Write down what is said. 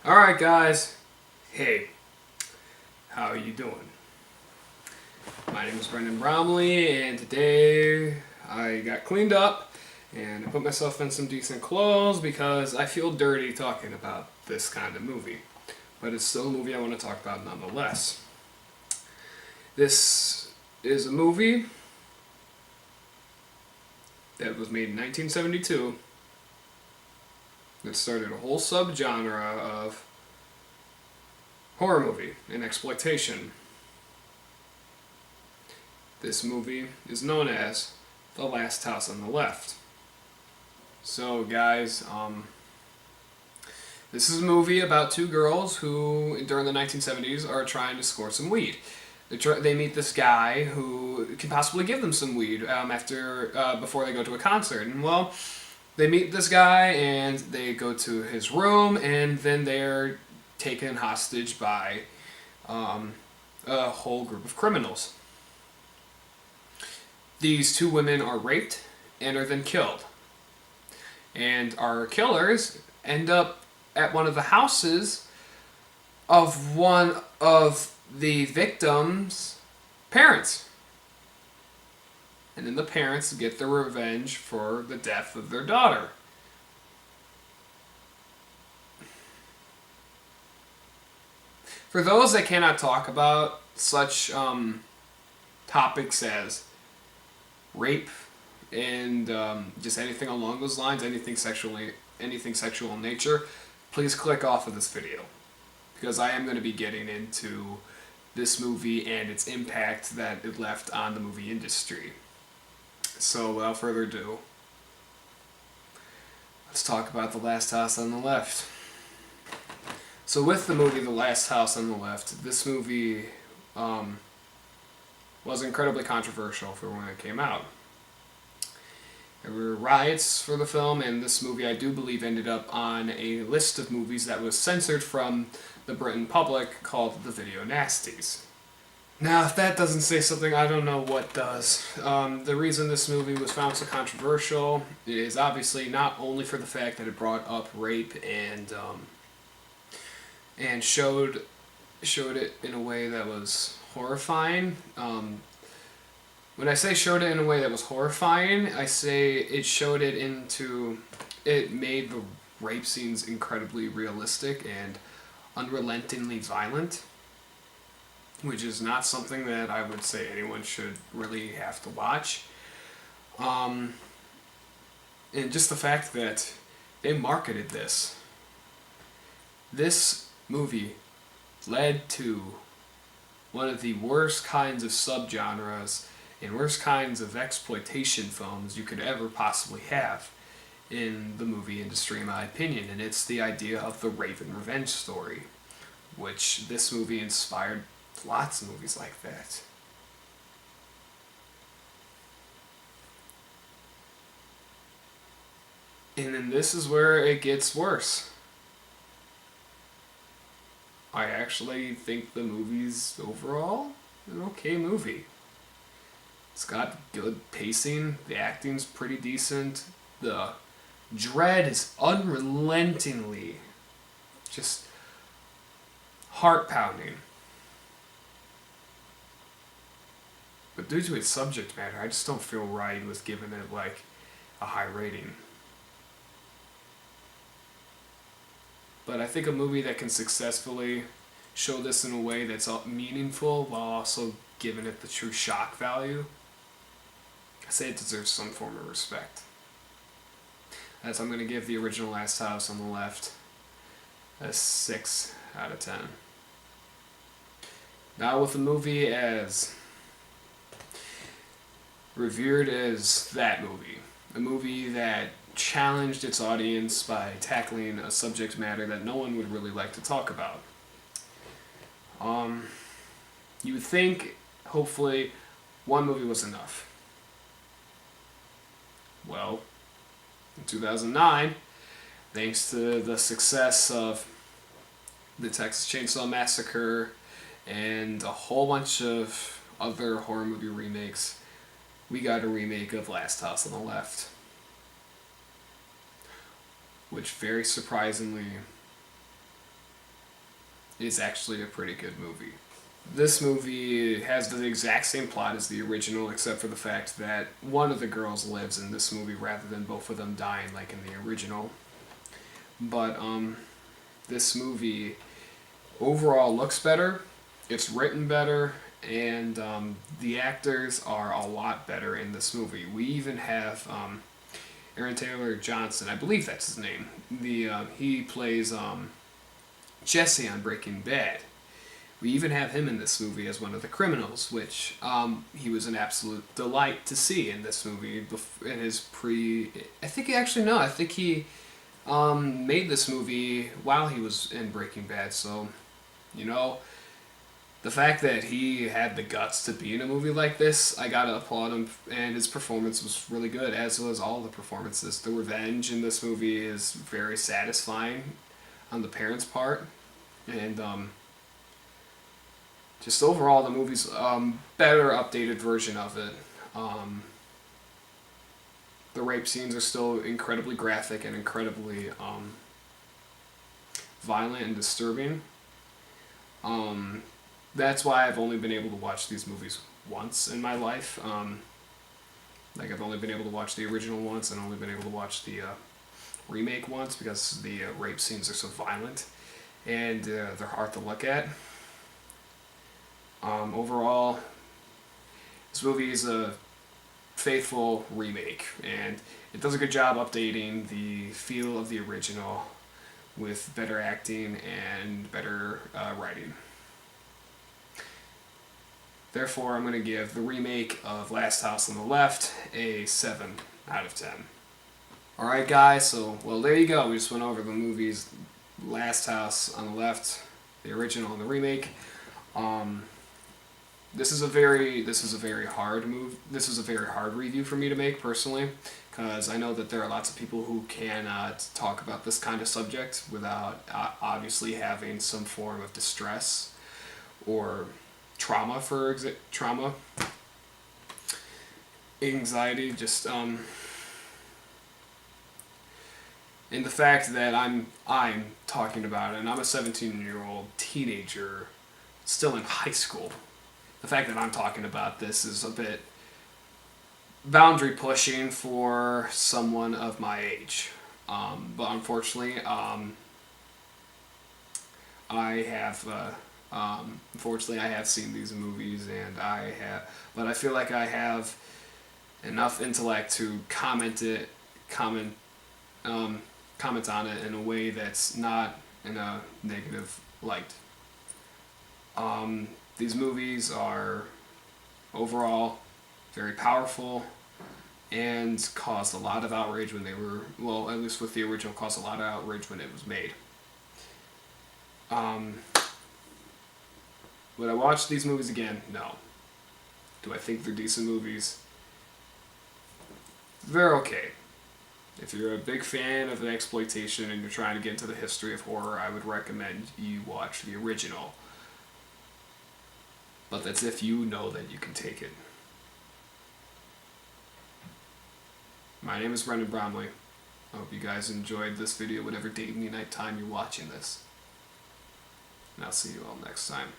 Alright guys, hey, how are you doing? My name is Brendan Bromley and today I got cleaned up and I put myself in some decent clothes because I feel dirty talking about this kind of movie. But it's still a movie I want to talk about nonetheless. This is a movie that was made in 1972 that started a whole subgenre of horror movie and exploitation. This movie is known as The Last House on the Left. So guys, this is a movie about two girls who, during the 1970s, are trying to score some weed. They meet this guy who can possibly give them some weed before they go to a concert. And well, they meet this guy and they go to his room, and then they're taken hostage by a whole group of criminals. These two women are raped and are then killed. And our killers end up at one of the houses of one of the victims' parents. And then the parents get their revenge for the death of their daughter. For those that cannot talk about such topics as rape and just anything along those lines, anything sexual in nature, please click off of this video, because I am going to be getting into this movie and its impact that it left on the movie industry. So without further ado, let's talk about The Last House on the Left. So with the movie The Last House on the Left, this movie was incredibly controversial for when it came out. There were riots for the film, and this movie, I do believe, ended up on a list of movies that was censored from the Britain public called the Video Nasties. Now, if that doesn't say something, I don't know what does. The reason this movie was found so controversial is obviously not only for the fact that it brought up rape and showed it in a way that was horrifying. When I say showed it in a way that was horrifying, I say it made the rape scenes incredibly realistic and unrelentingly violent, which is not something that I would say anyone should really have to watch. And just the fact that they marketed this movie led to one of the worst kinds of subgenres and worst kinds of exploitation films you could ever possibly have in the movie industry, in my opinion. And it's the idea of the rape and revenge story, which this movie inspired lots of movies like that. And then this is where it gets worse. I actually think the movie's overall an okay movie. It's got good pacing, the acting's pretty decent, the dread is unrelentingly just heart-pounding. But due to its subject matter, I just don't feel right with giving it like a high rating. But I think a movie that can successfully show this in a way that's meaningful while also giving it the true shock value, I say it deserves some form of respect. As I'm going to give the original Last House on the Left a 6 out of 10. Now with the movie as revered as that movie, a movie that challenged its audience by tackling a subject matter that no one would really like to talk about. You would think, hopefully, one movie was enough. Well, in 2009, thanks to the success of the Texas Chainsaw Massacre and a whole bunch of other horror movie remakes, we got a remake of Last House on the Left, which very surprisingly is actually a pretty good movie. This movie has the exact same plot as the original, except for the fact that one of the girls lives in this movie rather than both of them dying like in the original. But this movie overall looks better, it's written better, and the actors are a lot better in this movie. We even have Aaron Taylor Johnson, I believe that's his name. He plays Jesse on Breaking Bad. We even have him in this movie as one of the criminals, which he was an absolute delight to see in this movie. In his I think he actually no, I think he made this movie while he was in Breaking Bad. So, you know, the fact that he had the guts to be in a movie like this, I gotta applaud him. And his performance was really good, as was all the performances. The revenge in this movie is very satisfying on the parents' part, and just overall, the movie's better updated version of it. The rape scenes are still incredibly graphic and incredibly violent and disturbing. That's why I've only been able to watch these movies once in my life. Like I've only been able to watch the original once and only been able to watch the remake once because the rape scenes are so violent and they're hard to look at. Overall, this movie is a faithful remake, and it does a good job updating the feel of the original with better acting and better writing. Therefore, I'm going to give the remake of Last House on the Left a 7 out of 10. Alright guys, so, well there you go. We just went over the movies Last House on the Left, the original and the remake. This is a very hard move. This is a very hard review for me to make personally, because I know that there are lots of people who cannot talk about this kind of subject without obviously having some form of distress or trauma, anxiety, just and the fact that I'm talking about it, and I'm a 17-year-old teenager still in high school. The fact that I'm talking about this is a bit boundary pushing for someone of my age. But unfortunately, unfortunately, I have seen these movies, and but I feel like I have enough intellect to comment on it in a way that's not in a negative light. These movies are overall very powerful and caused a lot of outrage when they were, well, at least with the original, caused a lot of outrage when it was made. Would I watch these movies again? No. Do I think they're decent movies? They're okay. If you're a big fan of exploitation and you're trying to get into the history of horror, I would recommend you watch the original. But that's if you know that you can take it. My name is Brendan Bromley. I hope you guys enjoyed this video, whatever day, night, time you're watching this. And I'll see you all next time.